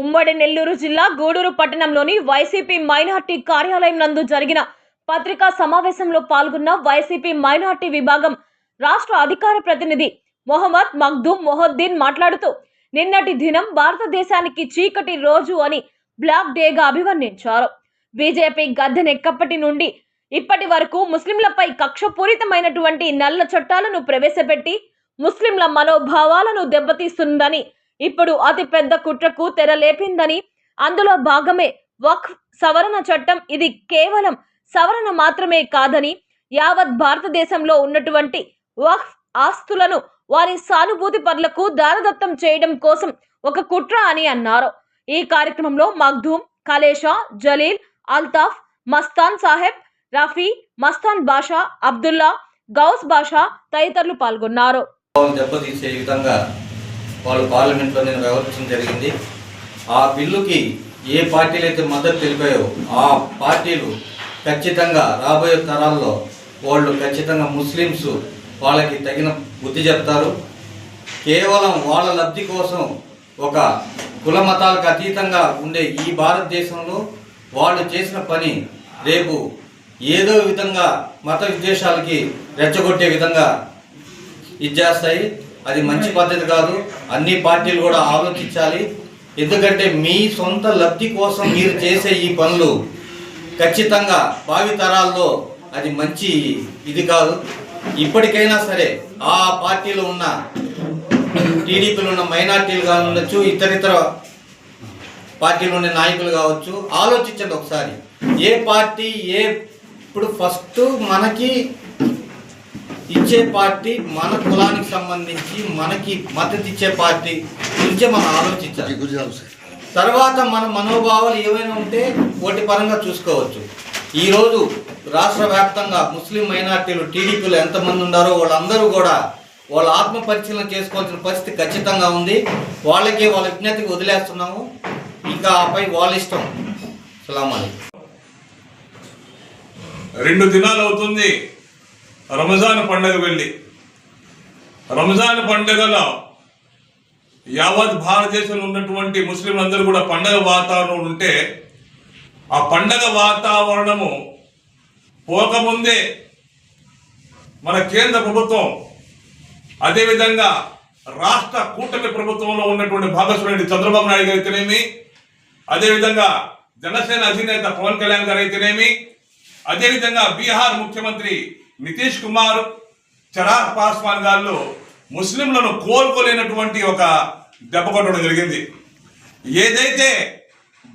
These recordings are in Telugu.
ఉమ్మడి నెల్లూరు జిల్లా గూడూరు పట్టణంలోని వైసీపీ మైనార్టీ కార్యాలయం నందు జరిగిన పత్రికా సమావేశంలో పాల్గొన్న వైసీపీ మైనార్టీ విభాగం రాష్ట్ర అధికార ప్రతినిధి మొహమ్మద్ మగ్దూమ్ మొహద్దీన్ మాట్లాడుతూ నిన్నటి దినం భారతదేశానికి చీకటి రోజు అని బ్లాక్ డేగా అభివర్ణించారు. బీజేపీ గద్దెనెక్కప్పటి నుండి ఇప్పటి వరకు ముస్లింలపై కక్షపూరితమైనటువంటి నల్ల చట్టాలను ప్రవేశపెట్టి ముస్లింల మనోభావాలను దెబ్బతీస్తుందని, ఇప్పుడు అతి పెద్ద కుట్రకు తెరలేపిందని, అందులో భాగమే వక్ఫ్ సవరణ చట్టం. ఇది కేవలం సవరణ మాత్రమే కాదని, యావత్ భారతదేశంలో ఉన్నటువంటి వక్ఫ్ ఆస్తులను వారి సానుభూతి పరులకు దారదత్తం చేయడం కోసం ఒక కుట్ర అని అన్నారు. ఈ కార్యక్రమంలో మగ్దూమ్, కలేషా, జలీల్, అల్తాఫ్, మస్తాన్ సాహెబ్, రఫీ, మస్తాన్ బాషా, అబ్దుల్లా, గౌస్ బాషా తదితరులు పాల్గొన్నారు. దెబ్బతీసే విధంగా వాళ్ళు పార్లమెంట్లో నేను వ్యవహరించడం జరిగింది. ఆ బిల్లుకి ఏ పార్టీలు అయితే మద్దతు తెలిపాయో ఆ పార్టీలు ఖచ్చితంగా రాబోయే తరాల్లో వాళ్ళు ఖచ్చితంగా ముస్లిమ్స్ వాళ్ళకి తగిన బుద్ధి చెప్తారు. కేవలం వాళ్ళ లబ్ధి కోసం ఒక కుల మతాలకు అతీతంగా ఉండే ఈ భారతదేశంలో వాళ్ళు చేసిన పని రేపు ఏదో విధంగా మత విద్వేషాలకి రెచ్చగొట్టే విధంగా ఇచ్చేస్తాయి. అది మంచి పద్ధతి కాదు. అన్ని పార్టీలు కూడా ఆలోచించాలి. ఎందుకంటే మీ సొంత లబ్ధి కోసం మీరు చేసే ఈ పనులు ఖచ్చితంగా భావితరాల్లో అది మంచి ఇది కాదు. ఇప్పటికైనా సరే ఆ పార్టీలో ఉన్న టీడీపీలో ఉన్న మైనార్టీలు కావచ్చు, ఇతరితర పార్టీలో ఉన్న నాయకులు కావచ్చు, ఆలోచించండి ఒకసారి. ఏ పార్టీ ఇప్పుడు ఫస్ట్ మనకి ఇచ్చే పార్టీ మన కులానికి సంబంధించి మనకి మద్దతు ఇచ్చే పార్టీ గురించే మనం ఆలోచించాలి. తర్వాత మన మనోభావాలు ఏమైనా ఉంటే పోటీ పరంగా చూసుకోవచ్చు. ఈరోజు రాష్ట్ర వ్యాప్తంగా ముస్లిం మైనార్టీలు టీడీపీలో ఎంతమంది ఉన్నారో వాళ్ళందరూ కూడా వాళ్ళ ఆత్మ పరిశీలన చేసుకోవాల్సిన పరిస్థితి ఖచ్చితంగా ఉంది. వాళ్ళకి వాళ్ళ విజ్ఞతకి వదిలేస్తున్నాము. ఇంకా ఆపై వాళ్ళ ఇష్టం. సలాం అలైకుం. 2 దినాలు అవుతుంది రంజాన్ పండుగ వెళ్ళి. రంజాన్ పండుగలో యావత్ భారతదేశంలో ఉన్నటువంటి ముస్లింలందరూ కూడా పండగ వాతావరణం ఉంటే ఆ పండగ వాతావరణము పోకముందే మన కేంద్ర ప్రభుత్వం, అదేవిధంగా రాష్ట్ర కూటమి ప్రభుత్వంలో ఉన్నటువంటి భాగస్వామి చంద్రబాబు నాయుడు గారు అయితేనేమి, అదేవిధంగా జనసేన అధినేత పవన్ కళ్యాణ్ గారు అయితేనేమి, అదేవిధంగా బీహార్ ముఖ్యమంత్రి నితీష్ కుమార్, చిరాగ్ పాస్వాన్ గారు ముస్లింలను కోలుకోలేనటువంటి ఒక దెబ్బ కొట్టడం జరిగింది. ఏదైతే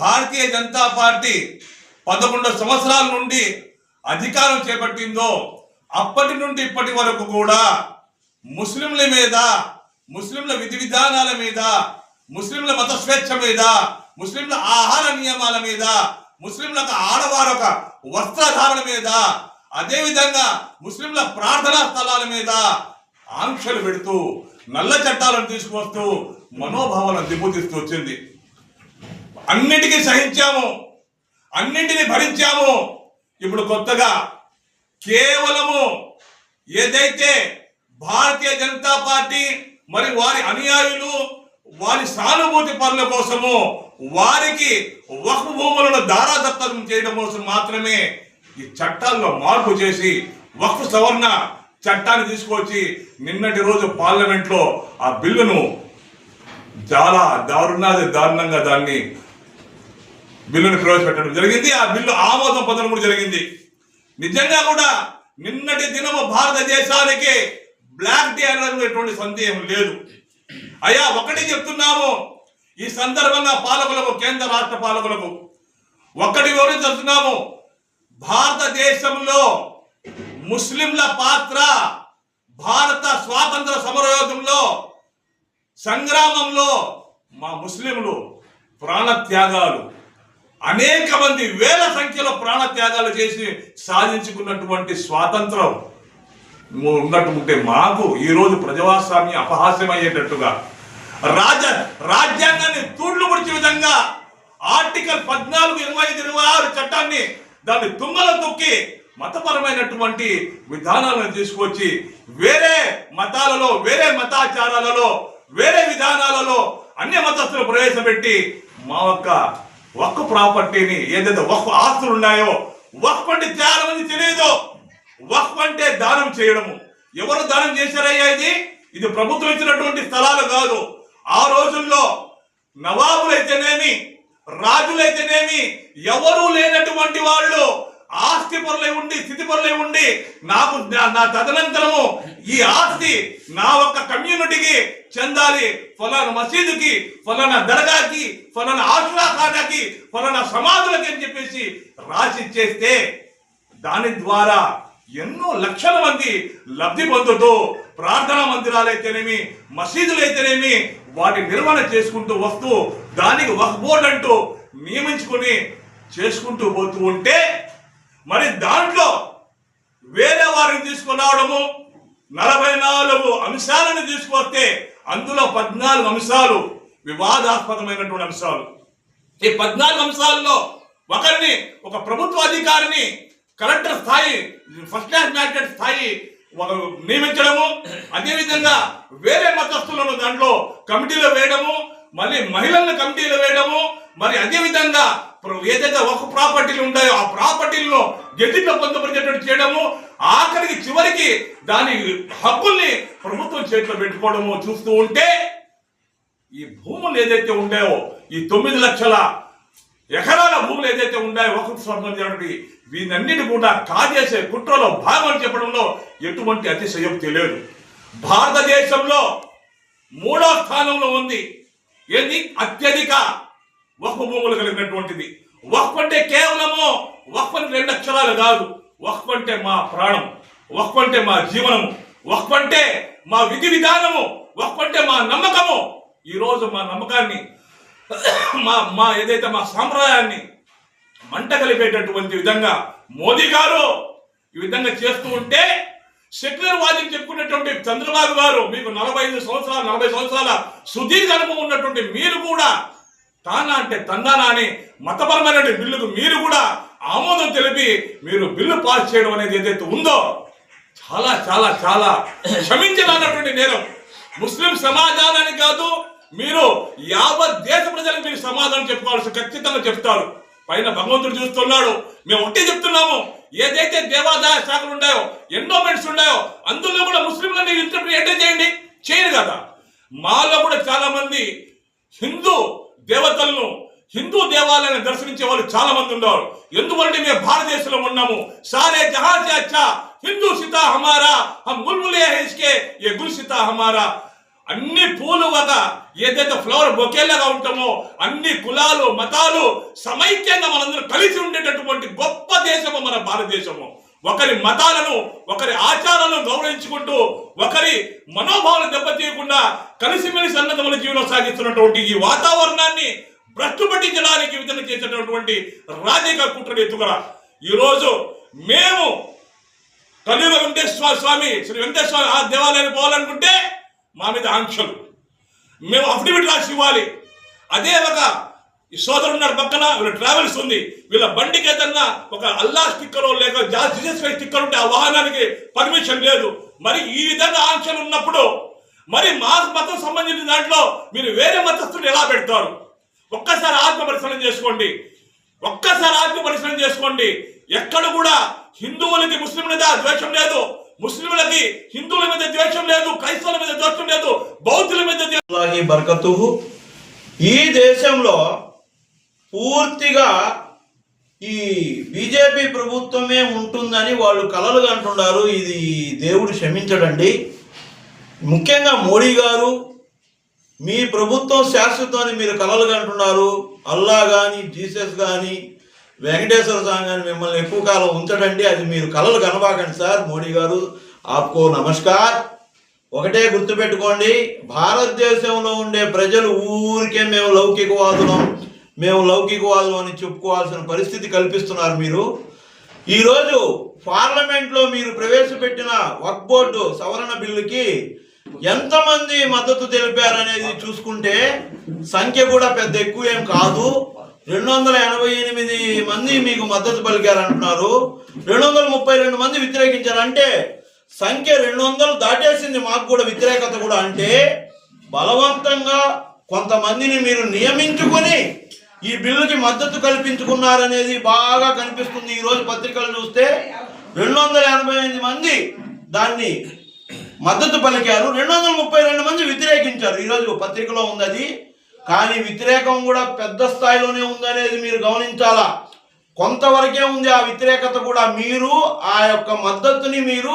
భారతీయ జనతా పార్టీ 11 సంవత్సరాల నుండి అధికారం చేపట్టిందో అప్పటి నుండి ఇప్పటి వరకు కూడా ముస్లింల మీద, ముస్లింల విధి విధానాల మీద, ముస్లింల మత స్వేచ్ఛ మీద, ముస్లింల ఆహార నియమాల మీద, ముస్లింలకు ఆడవారొక వస్త్రధారణ మీద, అదేవిధంగా ముస్లింల ప్రార్థనా స్థలాల మీద ఆంక్షలు పెడుతూ నల్ల చట్టాలను తీసుకువస్తూ మనోభావాలను దెబ్బతీస్తూ వచ్చింది. అన్నిటికీ సహించాము, అన్నింటినీ భరించాము. ఇప్పుడు కొత్తగా కేవలము ఏదైతే భారతీయ జనతా పార్టీ మరి వారి అనుయాయులు వారి సానుభూతి పనుల కోసము వారికి వక్ఫ్ భూములను దారాదత్తం చేయడం కోసం మాత్రమే ఈ చట్టాల్లో మార్పు చేసి వక్ఫ్ సవరణ చట్టాన్ని తీసుకొచ్చి నిన్నటి రోజు పార్లమెంట్లో ఆ బిల్లును చాలా దారుణంగా దాన్ని బిల్లును ప్రవేశపెట్టడం జరిగింది. ఆ బిల్లు ఆమోదం పొందడం కూడా జరిగింది. నిజంగా కూడా నిన్నటి దినము భారతదేశానికి బ్లాక్ డే అనేటువంటి సందేహం లేదు. అయ్యా ఒకటి చెప్తున్నాము, ఈ సందర్భంగా పాలకులకు, కేంద్ర రాష్ట్ర పాలకులకు ఒక్కటి వివరించుతున్నాము. భారతదేశంలో ముస్లింల పాత్ర భారత స్వాతంత్ర సమరయోధంలో సంగ్రామంలో మా ముస్లింలు ప్రాణత్యాగాలు, అనేక మంది వేల సంఖ్యలో ప్రాణత్యాగాలు చేసి సాధించుకున్నటువంటి స్వాతంత్రం ఉన్నట్టుంటే మాకు ఈరోజు ప్రజాస్వామ్యం అపహాస్యం అయ్యేటట్టుగా రాజ్యాంగాన్ని తూడ్లు పొడిచే విధంగా ఆర్టికల్ 14, 25, 26 చట్టాన్ని దాన్ని తుంగలో తొక్కి మతపరమైనటువంటి విధానాలను తీసుకొచ్చి వేరే మతాలలో, వేరే మతాచారాలలో, వేరే విధానాలలో అన్య మతస్థులు ప్రవేశపెట్టి మా ఒక్క ప్రాపర్టీని ఏదైతే ఆస్తులు ఉన్నాయో వక్ఫ్ అంటే చాలా మంది తెలియదు. వక్ఫ్ అంటే దానం చేయడము. ఎవరు దానం చేశారయ్యా? ఇది ప్రభుత్వం ఇచ్చినటువంటి స్థలాలు కాదు. ఆ రోజుల్లో నవాబులైతేనేమి, రాజులైతేనేమి, ఎవరూ లేనటువంటి వాళ్ళు ఆస్తి పరులై ఉండి, స్థితి పరులై ఉండి, నాకు నా తదనంతరము ఈ ఆస్తి నా ఒక్క కమ్యూనిటీకి చెందాలి, ఫలానా మసీదుకి, ఫలానా దర్గాకి, ఫలానా ఆశ్రాఖానాకి, ఫలానా సమాధులకి అని చెప్పేసి రాసి ఇచ్చేస్తే దాని ద్వారా ఎన్నో లక్షల మంది లబ్ధి పొందుతూ ప్రార్థనా మందిరాలైతేనేమి, మసీదులైతేనేమి వాటి నిర్వహణ చేసుకుంటూ వస్తూ దానికి వక్ఫ్ బోర్డు అంటూ నియమించుకొని చేసుకుంటూ పోతూ ఉంటే, మరి దాంట్లో వేరే వారిని తీసుకురావడము, 44 అంశాలను తీసుకొస్తే అందులో 14 అంశాలు వివాదాస్పదమైనటువంటి అంశాలు. ఈ 14 అంశాల్లో ఒక ప్రభుత్వ అధికారిని కలెక్టర్ స్థాయి, ఫస్ట్ క్లాస్ మ్యాజిస్ట్రేట్ స్థాయి నియమించడము, అదేవిధంగా వేరే మతస్థులను దాంట్లో కమిటీలో వేయడము, మళ్ళీ మహిళలను కమిటీలో వేయడము, మరి అదేవిధంగా ఏదైతే ఒక ప్రాపర్టీలు ఉంటాయో ఆ ప్రాపర్టీలను గెజిట్లో పొందుపరిచేటట్టు చేయడము, ఆఖరికి చివరికి దాని హక్కుల్ని ప్రభుత్వం చేతిలో పెట్టుకోవడము చూస్తూ ఉంటే, ఈ భూములు ఏదైతే ఉన్నాయో, ఈ 9 లక్షల ఎకరాల భూములు ఏదైతే ఉన్నాయో వక్ఫ్ సంబంధించినటువంటి వీటన్నిటి కూడా కాజేసే కుట్రలో భాగం అని చెప్పడంలో ఎటువంటి అతిశయోక్తి లేదు. భారతదేశంలో 3వ స్థానంలో ఉంది ఏంది? అత్యధిక వక్ఫ్ భూములు కలిగినటువంటిది. వక్ఫ్ అంటే కేవలము వక్ఫ్ అంటే 2 అక్షరాలు కాదు. వక్ఫ్ అంటే మా ప్రాణం, వక్ఫ్ అంటే మా జీవనము, వక్ఫ్ అంటే మా విధి విధానము, వక్ఫ్ అంటే మా నమ్మకము. ఈరోజు మా నమ్మకాన్ని, మా ఏదైతే మా సాంప్రదాయాన్ని మంట కలిపేటటువంటి విధంగా మోదీ గారు ఈ విధంగా చేస్తూ ఉంటే, సెక్యులర్ వాదిని చెప్పుకున్నటువంటి చంద్రబాబు గారు, మీకు 40 సంవత్సరాల సుదీర్ఘ అనుభవం ఉన్నటువంటి మీరు కూడా తానా అంటే తందానా అని మతపరమైన బిల్లుకు మీరు కూడా ఆమోదం తెలిపి మీరు బిల్లు పాస్ చేయడం అనేది ఏదైతే ఉందో చాలా చాలా చాలా క్షమించనటువంటి నేరం. ముస్లిం సమాజానికి కాదు, మీరు యావత్ దేశ ప్రజలకు మీరు సమాధానం చెప్పుకోవాల్సి ఖచ్చితంగా చెప్తారు. పైన భగవంతుడు చూస్తున్నాడు. మేము ఒకటే చెప్తున్నాము, ఏదైతే దేవాదాయ శాఖలు ఉన్నాయో, ఎండోమెంట్స్ ఉన్నాయో, అందులో కూడా ముస్లింలని ఇంటర్ప్రిట్ చేయండి, చేయరు కదా. మాలో కూడా చాలా మంది హిందూ దేవతలను, హిందూ దేవాలయాన్ని దర్శించే వాళ్ళు చాలా మంది ఉన్నారు. ఎందుకంటే మేము భారతదేశంలో ఉన్నాము. సారే జహాన్ సే అచ్చా హిందూ సితా హమారా, హమ్ బుల్బులే హై ఇస్కే యే గుల్ సితా హమారా. అన్ని పూలు ఏదైతే ఫ్లవర్ బొకేలాగా ఉంటామో, అన్ని కులాలు మతాలు సమైక్యంగా మనందరూ కలిసి ఉండేటటువంటి గొప్ప దేశము మన భారతదేశము. ఒకరి మతాలను, ఒకరి ఆచారాలను గౌరవించుకుంటూ, ఒకరి మనోభావాలు దెబ్బతీయకుండా కలిసిమెలిసి అన్నదమ్ముల జీవనం సాగిస్తున్నటువంటి ఈ వాతావరణాన్ని భ్రష్టు పట్టించడానికి విధంగా చేసేటటువంటి రాజకీయ కుట్రలు ఎత్తుగల ఈరోజు మేము కలియుగ వెంకటేశ్వర స్వామి, శ్రీ వెంకటేశ్వర ఆ దేవాలయానికి పోవాలనుకుంటే మా మీద ఆంక్షలు, మేము అఫిడవిట్ రాసి ఇవ్వాలి. అదే ఈ సోదరు ఉన్నారు పక్కన, వీళ్ళ ట్రావెల్స్ ఉంది, వీళ్ళ బండికి ఏదన్నా ఒక అల్లా స్టిక్కర్ లేక జీసస్ స్టిక్కర్ ఉంటే ఆ వాహనానికి పర్మిషన్ లేదు. మరి ఈ విధంగా ఆంక్షలు ఉన్నప్పుడు మరి మా మతం సంబంధించిన దాంట్లో మీరు వేరే మతస్థులు ఎలా పెడతారు? ఒక్కసారి ఆత్మ పరిశీలన చేసుకోండి, ఎక్కడ కూడా హిందువులకి ముస్లింల మీద ద్వేషం లేదు, ముస్లింలకి హిందువుల మీద ద్వేషం లేదు, క్రైస్తవుల మీద ద్వేషం లేదు, బౌద్ధుల మీద బర్కతుహు. ఈ దేశంలో పూర్తిగా ఈ బీజేపీ ప్రభుత్వమే ఉంటుందని వాళ్ళు కలలు కంటున్నారు. ఇది దేవుడు క్షమించడండి. ముఖ్యంగా మోడీ గారు, మీ ప్రభుత్వం శాశ్వతం అని మీరు కలలు కంటున్నారు. అల్లా కానీ, జీసస్ కానీ, వెంకటేశ్వర స్వామి కానీ మిమ్మల్ని ఎక్కువ కాలం ఉంచడండి. అది మీరు కలలు కనబాకండి సార్. మోడీ గారు, ఆప్కో నమస్కార్. ఒకటే గుర్తుపెట్టుకోండి, భారతదేశంలో ఉండే ప్రజలు ఊరికే మేము లౌకికవాదులం అని చెప్పుకోవాల్సిన పరిస్థితి కల్పిస్తున్నారు మీరు. ఈరోజు పార్లమెంట్లో మీరు ప్రవేశపెట్టిన వక్ఫ్ బోర్డు సవరణ బిల్లుకి ఎంతమంది మద్దతు తెలిపారనేది చూసుకుంటే సంఖ్య కూడా పెద్ద ఎక్కువ ఏం కాదు. 288 మంది మీకు మద్దతు పలికారంటున్నారు, 232 మంది వ్యతిరేకించారు. అంటే సంఖ్య 200 దాటేసింది. మాకు కూడా వ్యతిరేకత కూడా. అంటే బలవంతంగా కొంతమందిని మీరు నియమించుకొని ఈ బిల్లుకి మద్దతు కల్పించుకున్నారనేది బాగా కనిపిస్తుంది. ఈరోజు పత్రికలు చూస్తే 288 మంది దాన్ని మద్దతు పలికారు, 232 మంది వ్యతిరేకించారు. ఈరోజు పత్రికలో ఉంది అది. కానీ వ్యతిరేకం కూడా పెద్ద స్థాయిలోనే ఉందనేది మీరు గమనించాలా. కొంతవరకే ఉంది ఆ వ్యతిరేకత కూడా. మీరు ఆ యొక్క మద్దతుని మీరు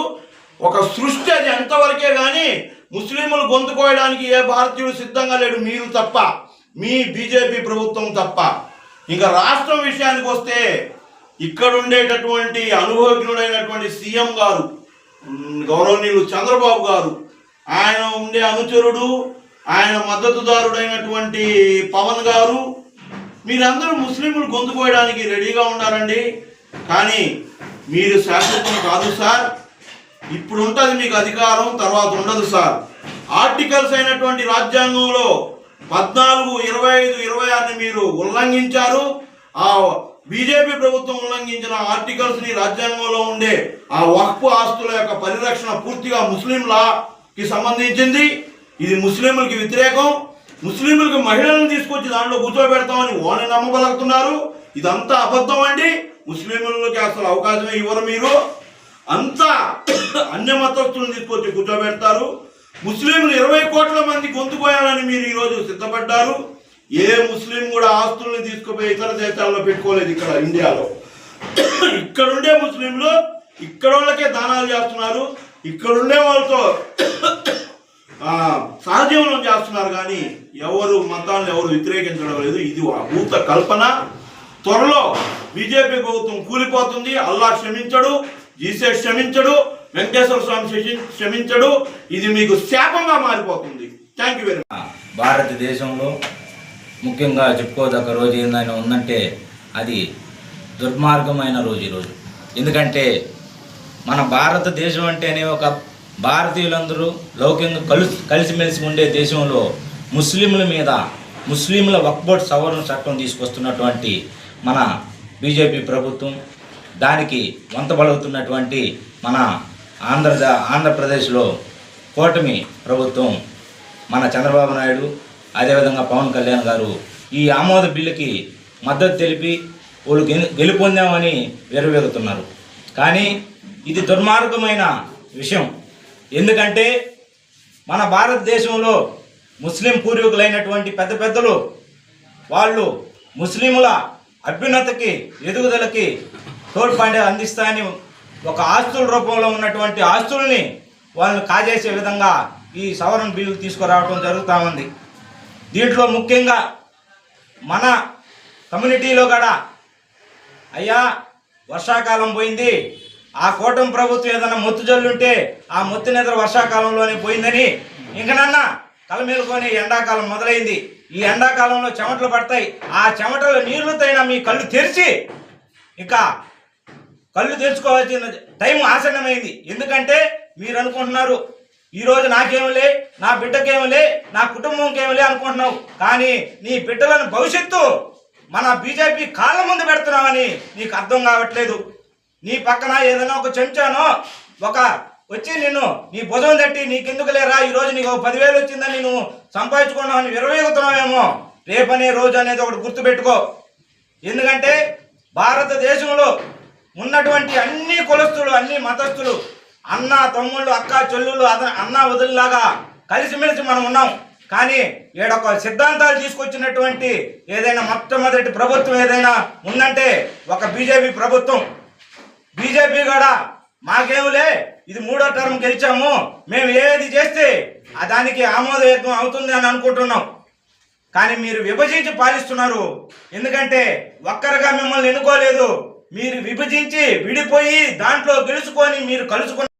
ఒక సృష్టి, అది ఎంతవరకే కానీ ముస్లింలు గొంతుకోయడానికి ఏ భారతీయుడు సిద్ధంగా లేడు, మీరు తప్ప, మీ బీజేపీ ప్రభుత్వం తప్ప. ఇంకా రాష్ట్రం విషయానికి వస్తే ఇక్కడ ఉండేటటువంటి అనుభవజ్ఞుడైనటువంటి సీఎం గారు, గౌరవనీయులు చంద్రబాబు గారు, ఆయన ఉండే అనుచరుడు, ఆయన మద్దతుదారుడైనటువంటి పవన్ గారు, మీరందరూ ముస్లింలు గొంతుకోయడానికి రెడీగా ఉన్నారండి. కానీ మీరు శాశ్వతం కాదు సార్. ఇప్పుడు ఉంటుంది మీకు అధికారం, తర్వాత ఉండదు సార్. ఆర్టికల్స్ అయినటువంటి రాజ్యాంగంలో 14, 25, 26 మీరు ఉల్లంఘించారు. ఆ బీజేపీ ప్రభుత్వం ఉల్లంఘించిన ఆర్టికల్స్ని, రాజ్యాంగంలో ఉండే ఆ వక్ఫ్ ఆస్తుల యొక్క పరిరక్షణ పూర్తిగా ముస్లింలకి సంబంధించింది. ఇది ముస్లింలకి వ్యతిరేకం. ముస్లింలకు మహిళలను తీసుకొచ్చి దాంట్లో కూర్చోబెడతామని వాళ్ళని నమ్మబలుగుతున్నారు. ఇదంతా అబద్ధం అండి. ముస్లింలకి అసలు అవకాశమే ఇవ్వరు మీరు. అంతా అన్య మతస్థులను తీసుకొచ్చి కూర్చోబెడతారు. ముస్లింలు 20 కోట్ల మంది గొంతుకోయాలని మీరు ఈరోజు సిద్ధపడ్డారు. ఏ ముస్లిం కూడా ఆస్తుల్ని తీసుకుపోయి ఇతర దేశాల్లో పెట్టుకోలేదు. ఇక్కడ ఇండియాలో ఇక్కడుండే ముస్లింలు ఇక్కడ వాళ్ళకే దానాలు చేస్తున్నారు, ఇక్కడుండే వాళ్ళతో సహజీవనం చేస్తున్నారు. కానీ ఎవరు మతాలను ఎవరు వ్యతిరేకించడం లేదు. ఇది భూత కల్పన. త్వరలో బీజేపీ ప్రభుత్వం కూలిపోతుంది. అల్లా క్షమించడు, జీసస్ క్షమించడు, వెంకటేశ్వర స్వామి క్షమించడు. ఇది మీకు శాపంగా మారిపోతుంది. Thank you very much. భారతదేశంలో ముఖ్యంగా చెప్పుకోదగ్గ రోజు ఏదైనా ఉందంటే అది దుర్మార్గమైన రోజు ఈరోజు. ఎందుకంటే మన భారతదేశం అంటేనే ఒక భారతీయులందరూ లౌకికంగా కలిసిమెలిసి ఉండే దేశంలో ముస్లింల మీద ముస్లింల వక్ఫ్ బోర్డు సవరణ చట్టం తీసుకొస్తున్నటువంటి మన బీజేపీ ప్రభుత్వం, దానికి వంతబలుగుతున్నటువంటి మన ఆంధ్రప్రదేశ్లో కూటమి ప్రభుత్వం, మన చంద్రబాబు నాయుడు, అదేవిధంగా పవన్ కళ్యాణ్ గారు ఈ ఆమోద బిల్లుకి మద్దతు తెలిపి వాళ్ళు గెలుపొందామని వెరవేగుతున్నారు. కానీ ఇది దుర్మార్గమైన విషయం. ఎందుకంటే మన భారతదేశంలో ముస్లిం పూర్వీకులైనటువంటి పెద్ద పెద్దలు వాళ్ళు ముస్లింల అభ్యున్నతికి, ఎదుగుదలకి తోడ్పాటు అందిస్తాయని ఒక ఆస్తుల రూపంలో ఉన్నటువంటి ఆస్తుల్ని వాళ్ళని కాజేసే విధంగా ఈ సవరణ బిల్లు తీసుకురావడం జరుగుతూ ఉంది. దీంట్లో ముఖ్యంగా మన కమ్యూనిటీలో కూడా అయ్యా వర్షాకాలం పోయింది, ఆ కూటమి ప్రభుత్వం ఏదైనా మొత్తు జల్లుంటే ఆ మొత్తు నిద్ర వర్షాకాలంలోనే పోయిందని ఇంకనన్నా కలమేలుకొని ఎండాకాలం మొదలైంది. ఈ ఎండాకాలంలో చెమటలు పడతాయి. ఆ చెమటల నీళ్లతోనైనా మీ కళ్ళు తెరిచి ఇక కళ్ళు తెరుచుకోవాల్సిన టైం ఆసన్నమైంది. ఎందుకంటే మీరు అనుకుంటున్నారు ఈరోజు నాకేమలే, నా బిడ్డకేమలే, నా కుటుంబంకేమలే అనుకుంటున్నావు. కానీ నీ బిడ్డలను భవిష్యత్తు మన బీజేపీ కాళ్ళ ముందు పెడుతున్నామని నీకు అర్థం కావట్లేదు. నీ పక్కన ఏదైనా ఒక చెంచానో ఒక వచ్చి నిన్ను నీ భుజం తట్టి నీకెందుకు లేరా ఈరోజు నీకు 10,000 వచ్చిందని నువ్వు సంపాదించుకున్నావని విరవేగుతున్నావేమో. రేపనే రోజు అనేది ఒకటి గుర్తుపెట్టుకో. ఎందుకంటే భారతదేశంలో ఉన్నటువంటి అన్ని కులస్తులు, అన్ని మతస్థులు, అన్న తమ్ముళ్ళు, అక్క చెల్లుళ్ళు, అన్న వదులులాగా కలిసిమెలిసి మనం ఉన్నాం. కానీ ఏడొక సిద్ధాంతాలు తీసుకొచ్చినటువంటి ఏదైనా మొట్టమొదటి ప్రభుత్వం ఏదైనా ఉందంటే ఒక బీజేపీ ప్రభుత్వం. బీజేపీ కూడా మాకేములే, ఇది 3వ టర్మ్ గెలిచాము, మేము ఏది చేస్తే దానికి ఆమోదయోగ్యం అవుతుంది అని అనుకుంటున్నాం. కానీ మీరు విభజించి పాలిస్తున్నారు. ఎందుకంటే ఒక్కరిగా మిమ్మల్ని ఎన్నుకోలేదు, మీరు విభజించి విడిపోయి దాంట్లో గెలుచుకొని మీరు కలుసుకున్న